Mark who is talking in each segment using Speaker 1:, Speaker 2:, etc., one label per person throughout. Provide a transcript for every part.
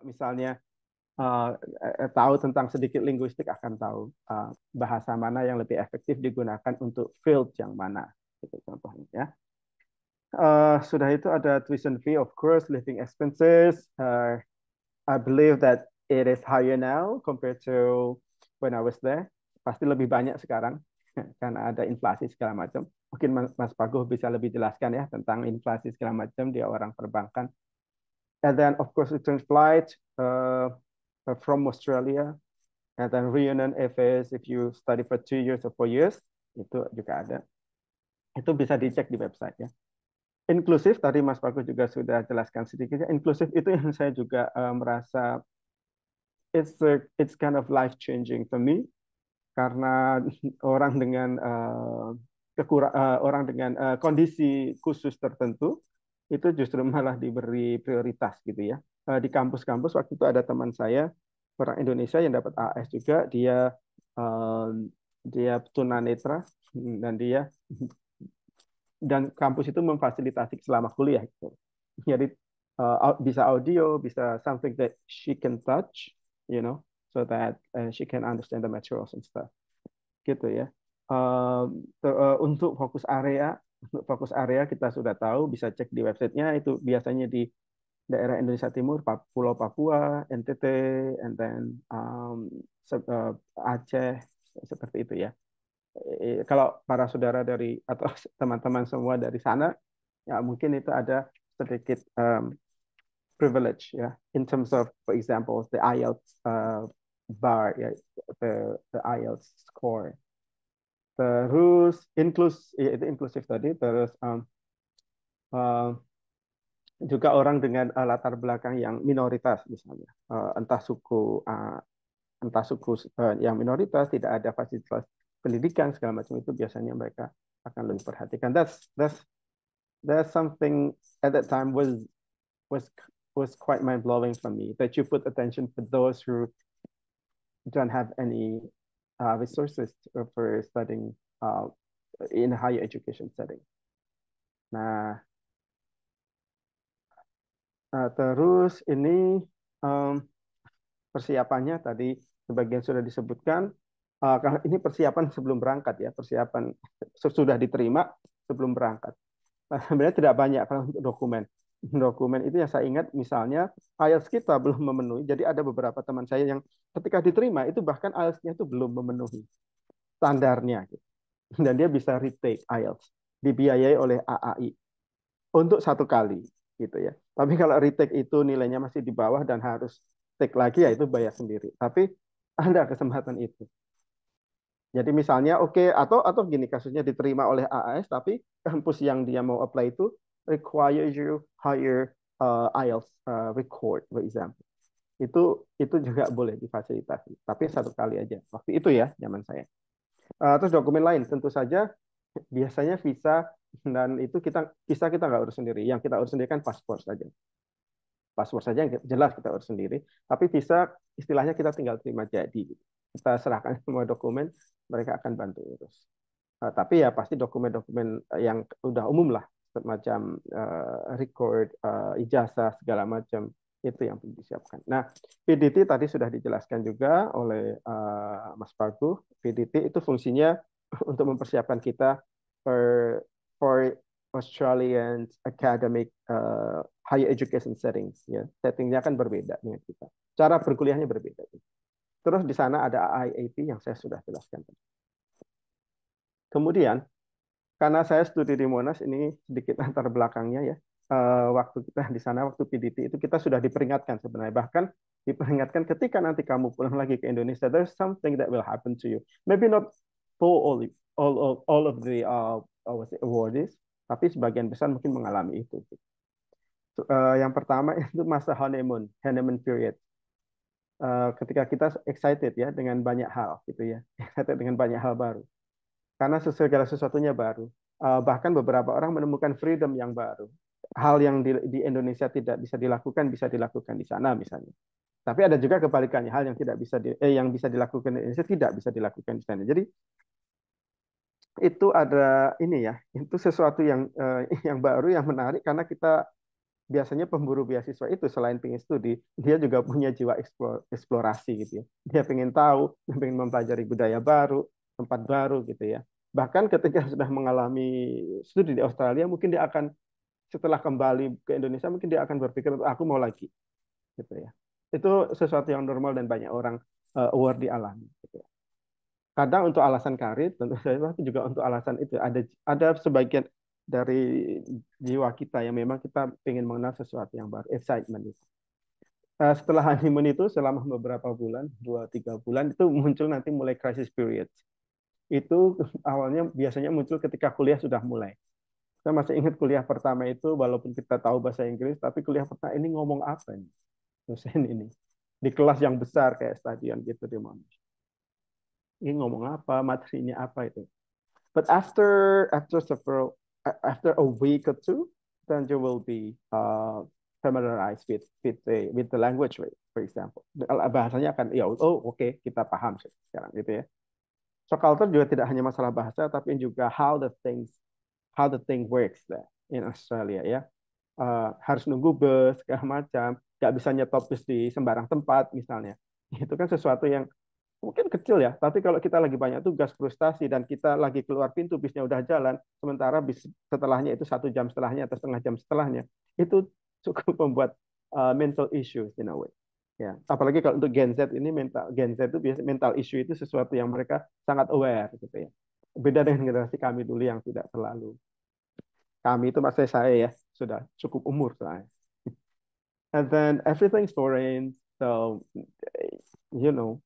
Speaker 1: Misalnya tahu tentang sedikit linguistik akan tahu bahasa mana yang lebih efektif digunakan untuk field yang mana. Itu contohnya ya. Sudah itu ada tuition fee, of course, living expenses. I believe that it is higher now compared to when I was there. Pasti lebih banyak sekarang karena ada inflasi segala macam. Mungkin Mas Paguh bisa lebih jelaskan ya tentang inflasi segala macam, dia orang perbankan. And then of course return flight from Australia, and then reunion FS if you study for 2 years or 4 years, itu juga ada. Itu bisa dicek di website ya. Inklusif tadi Mas Paguh juga sudah jelaskan sedikit. Inklusif itu yang saya juga merasa it's kind of life changing for me karena orang dengan orang dengan kondisi khusus tertentu itu justru malah diberi prioritas gitu ya. Di kampus-kampus waktu itu ada teman saya orang Indonesia yang dapat AS juga, eh, dia tunanetra dan kampus itu memfasilitasi selama kuliah gitu. Jadi bisa audio, bisa something that she can touch, you know, so that she can understand the materials and stuff gitu ya. Untuk fokus area kita sudah tahu, bisa cek di websitenya, itu biasanya di daerah Indonesia Timur, Pulau Papua, NTT, and then Aceh, seperti itu ya. Kalau para saudara dari atau teman-teman semua dari sana, ya mungkin itu ada sedikit privilege ya, in terms of, for example, the IELTS bar ya, the IELTS score. Terus itu inklusif tadi. Terus uh, juga orang dengan latar belakang yang minoritas misalnya, entah suku yang minoritas, tidak ada fasilitas pendidikan segala macam, itu biasanya mereka akan lebih perhatikan. That's something at that time was was quite mind blowing for me, that you put attention for those who don't have any resources for studying in a higher education setting. Nah, terus ini um, persiapannya tadi sebagian sudah disebutkan. Karena ini persiapan sebelum berangkat ya, persiapan sudah diterima sebelum berangkat. Sebenarnya tidak banyak kalau untuk dokumen. Dokumen itu yang saya ingat, misalnya IELTS kita belum memenuhi. Jadi ada beberapa teman saya yang ketika diterima itu bahkan IELTS-nya itu belum memenuhi standarnya, gitu. Dan dia bisa retake IELTS, dibiayai oleh AAI untuk 1 kali, gitu ya. Tapi kalau retake itu nilainya masih di bawah dan harus take lagi, ya itu bayar sendiri. Tapi ada kesempatan itu. Jadi misalnya oke, atau gini, kasusnya diterima oleh AAS tapi kampus yang dia mau apply itu require you higher IELTS record, for example. Itu juga boleh difasilitasi, tapi 1 kali aja. Waktu itu ya, zaman saya. Terus dokumen lain tentu saja biasanya visa, dan itu kita nggak urus sendiri. Yang kita urus sendiri kan paspor saja. Paspor saja yang jelas kita urus sendiri. Tapi visa istilahnya kita tinggal terima jadi. Kita serahkan semua dokumen, mereka akan bantu urus. Tapi ya pasti dokumen-dokumen yang udah umum lah, semacam record, ijazah segala macam, itu yang perlu disiapkan. Nah, PDT tadi sudah dijelaskan juga oleh Mas Pagu. PDT itu fungsinya untuk mempersiapkan kita for for Australian academic higher education settings ya. Settingnya kan berbeda dengan kita. Cara berkuliahnya berbeda. Terus di sana ada IAP yang saya sudah jelaskan. Kemudian, karena saya studi di Monash, ini sedikit latar belakangnya ya. Waktu kita di sana, waktu PDT itu kita sudah diperingatkan sebenarnya. Bahkan diperingatkan ketika nanti kamu pulang lagi ke Indonesia, there's something that will happen to you. Maybe not for all of the awardees, tapi sebagian besar mungkin mengalami itu. Yang pertama itu masa honeymoon period. Ketika kita excited ya dengan banyak hal gitu ya, excited dengan banyak hal baru. Karena segala sesuatunya baru. Bahkan beberapa orang menemukan freedom yang baru. Hal yang di Indonesia tidak bisa dilakukan di sana misalnya. Tapi ada juga kebalikannya, hal yang tidak bisa yang bisa dilakukan di Indonesia tidak bisa dilakukan di sana. Jadi itu ada ini ya, itu sesuatu yang yang baru, yang menarik, karena kita biasanya pemburu beasiswa itu selain pengen studi, dia juga punya jiwa eksplorasi gitu ya. Dia pengen tahu, dia pengen mempelajari budaya baru, tempat baru gitu ya. Bahkan ketika sudah mengalami studi di Australia, mungkin dia akan setelah kembali ke Indonesia, mungkin dia akan berpikir aku mau lagi gitu ya. Itu sesuatu yang normal dan banyak orang aware dialami. Gitu ya. Kadang untuk alasan karir, tentu saja, tapi juga untuk alasan itu ada sebagian dari jiwa kita yang memang kita ingin mengenal sesuatu yang baru, excitement itu. Setelah honeymoon itu selama beberapa bulan, 2-3 bulan itu muncul nanti mulai crisis period. Itu awalnya biasanya muncul ketika kuliah sudah mulai. Saya masih ingat kuliah pertama itu, walaupun kita tahu bahasa Inggris, tapi kuliah pertama ini ngomong apa nih, dosen ini di kelas yang besar kayak stadion gitu di Monash. Ini ngomong apa, materinya apa itu. But after a week or two, then you will be familiarized with the language, right? For example. Bahasanya akan ya oke, kita paham sih sekarang gitu ya. So culture juga tidak hanya masalah bahasa, tapi juga how the thing works there in Australia ya. Harus nunggu bus segala macam, nggak bisa nyetop bus di sembarang tempat misalnya. Itu kan sesuatu yang mungkin kecil ya, tapi kalau kita lagi banyak tugas, frustasi, dan kita lagi keluar pintu, bisnya udah jalan, sementara bis setelahnya itu 1 jam setelahnya atau setengah jam setelahnya, itu cukup membuat mental issues in a way. Ya, apalagi kalau untuk Gen Z itu biasa mental issue itu sesuatu yang mereka sangat aware gitu ya. Beda dengan generasi kami dulu yang tidak terlalu. Kami itu maksud saya ya sudah cukup umur soalnya. And then everything's foreign, so you know,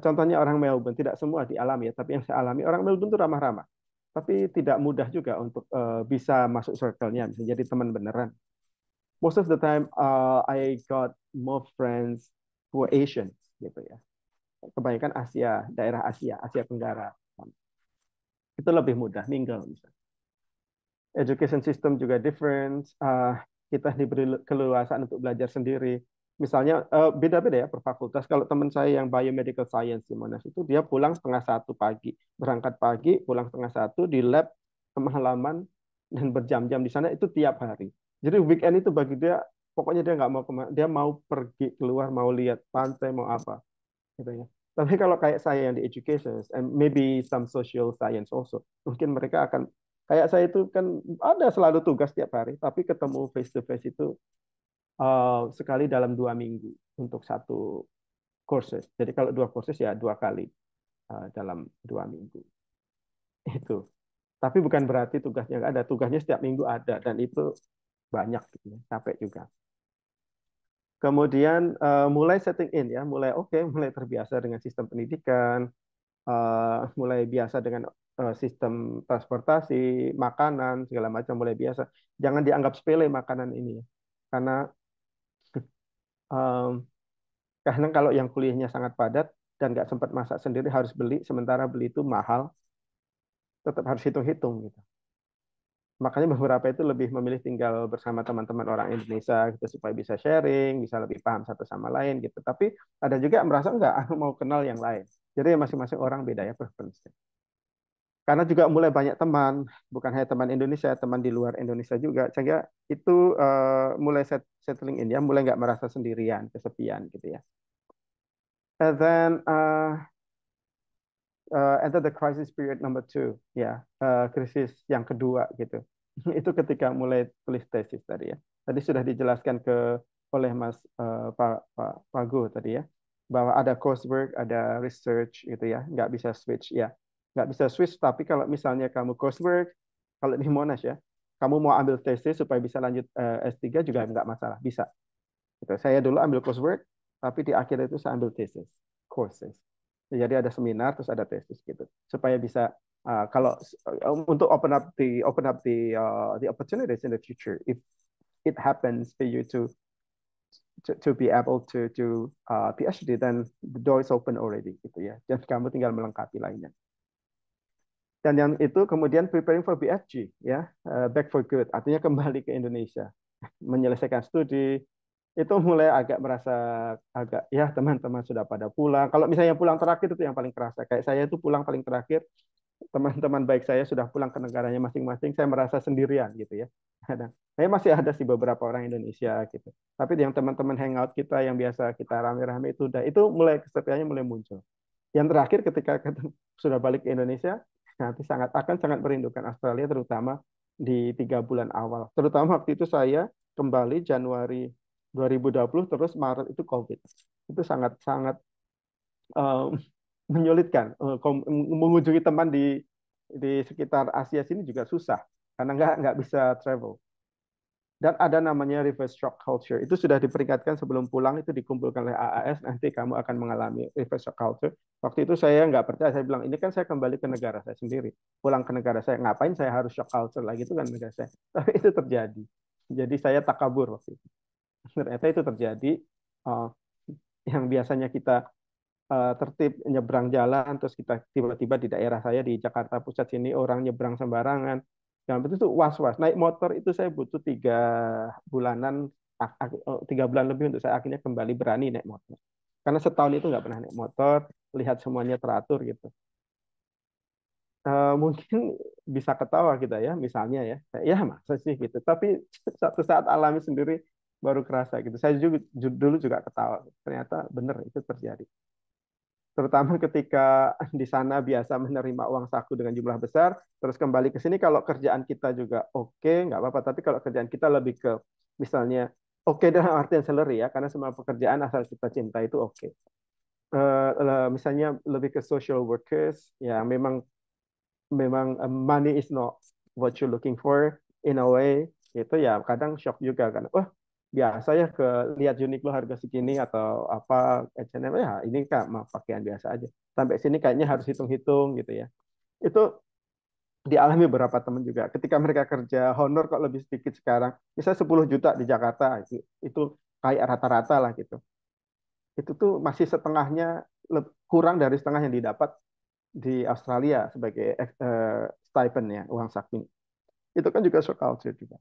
Speaker 1: contohnya orang Melbourne, tidak semua dialami ya, tapi yang saya alami orang Melbourne itu ramah-ramah. Tapi tidak mudah juga untuk bisa masuk circle-nya, bisa jadi teman beneran. Most of the time, I got more friends who are Asians, gitu ya. Kebanyakan Asia, daerah Asia, Asia Tenggara. Itu lebih mudah, mingle misalnya. Education system juga different. Kita diberi keleluasaan untuk belajar sendiri. Misalnya beda-beda ya per fakultas. Kalau teman saya yang biomedical science di Monash itu dia pulang setengah 1 pagi, berangkat pagi, pulang setengah 1 di lab kemalaman dan berjam-jam di sana itu tiap hari. Jadi weekend itu bagi dia pokoknya dia nggak mau kemana, dia mau pergi keluar, mau lihat pantai, mau apa, gitu ya. Tapi kalau kayak saya yang di education and maybe some social science also, mungkin mereka akan kayak saya itu kan ada selalu tugas tiap hari, tapi ketemu face to face itu sekali dalam 2 minggu untuk satu courses. Jadi kalau 2 courses ya 2 kali dalam 2 minggu itu. Tapi bukan berarti tugasnya nggak ada. Tugasnya setiap minggu ada dan itu banyak gitu ya, capek juga. Kemudian mulai setting in ya, mulai terbiasa dengan sistem pendidikan, mulai biasa dengan sistem transportasi, makanan segala macam mulai biasa. Jangan dianggap sepele makanan ini ya. Karena um, Karena kalau yang kuliahnya sangat padat dan nggak sempat masak sendiri harus beli, sementara beli itu mahal, tetap harus hitung-hitung gitu. Makanya beberapa itu lebih memilih tinggal bersama teman-teman orang Indonesia gitu supaya bisa sharing, bisa lebih paham satu sama lain gitu. Tapi ada juga yang merasa enggak, aku mau kenal yang lain. Jadi masing-masing orang beda ya preference. Karena juga mulai banyak teman, bukan hanya teman Indonesia, teman di luar Indonesia juga, sehingga itu mulai settling in ya, mulai nggak merasa sendirian, kesepian gitu ya. And then enter the crisis period number two, ya, krisis yang kedua gitu. Itu ketika mulai tulis tesis tadi ya. Tadi sudah dijelaskan oleh Mas Pak Go tadi ya, bahwa ada coursework, ada research gitu ya, nggak bisa switch ya, nggak bisa switch. Tapi kalau misalnya kamu coursework, kalau di Monash ya, kamu mau ambil tesis supaya bisa lanjut S3 juga nggak masalah, bisa. Gitu. Saya dulu ambil coursework, tapi di akhir itu saya ambil tesis, courses. Jadi ada seminar terus ada tesis gitu, supaya bisa kalau untuk open up the opportunities in the future if it happens for you to be able to PhD, then the door is open already gitu ya. Dan kamu tinggal melengkapi lainnya. Dan yang itu kemudian preparing for BFG ya, back for good, artinya kembali ke Indonesia, menyelesaikan studi, itu mulai agak merasa agak ya teman-teman sudah pada pulang. Kalau misalnya pulang terakhir itu yang paling kerasa. Kayak saya itu pulang paling terakhir teman-teman baik saya sudah pulang ke negaranya masing-masing, saya merasa sendirian gitu ya. Kadang. Saya masih ada sih beberapa orang Indonesia gitu. Tapi yang teman-teman hangout kita yang biasa kita rame-rame itu mulai kesepiannya mulai muncul. Yang terakhir ketika sudah balik ke Indonesia, nanti sangat merindukan Australia terutama di 3 bulan awal. Terutama waktu itu saya kembali Januari 2020 terus Maret itu COVID. Itu sangat-sangat eh, menyulitkan. Mengunjungi teman di sekitar Asia sini juga susah karena nggak bisa travel. Dan ada namanya reverse shock culture. Itu sudah diperingatkan sebelum pulang, itu dikumpulkan oleh AAS, nanti kamu akan mengalami reverse shock culture. Waktu itu saya nggak percaya, saya bilang, ini kan saya kembali ke negara saya sendiri. Pulang ke negara saya, ngapain saya harus shock culture lagi, itu kan negara saya. Tapi itu terjadi. Jadi saya takabur waktu itu. Ternyata itu terjadi. Uh, yang biasanya kita tertib nyebrang jalan terus kita tiba-tiba di daerah saya di Jakarta Pusat sini orang nyebrang sembarangan yang itu tuh was-was naik motor itu saya butuh 3 bulanan 3 bulan lebih untuk saya akhirnya kembali berani naik motor karena setahun itu nggak pernah naik motor lihat semuanya teratur gitu. Mungkin bisa ketawa kita ya misalnya ya ya masa sih gitu tapi satu saat alami sendiri baru kerasa gitu saya juga dulu juga ketawa ternyata benar itu terjadi terutama ketika di sana biasa menerima uang saku dengan jumlah besar, terus kembali ke sini kalau kerjaan kita juga oke, nggak apa-apa. Tapi kalau kerjaan kita lebih ke misalnya oke dalam artian salary ya, karena semua pekerjaan asal kita cinta itu oke. Misalnya lebih ke social workers, ya memang memang money is not what you're looking for in a way itu ya kadang shock juga kan wah biasa ya ke lihat Uniqlo harga segini atau apa H&M ya ini kan mah pakaian biasa aja sampai sini kayaknya harus hitung-hitung gitu ya itu dialami beberapa teman juga ketika mereka kerja honor kok lebih sedikit sekarang misalnya 10 juta di Jakarta itu kayak rata-rata lah gitu itu tuh masih setengahnya kurang dari setengah yang didapat di Australia sebagai stipend ya uang saku itu kan juga shock culture juga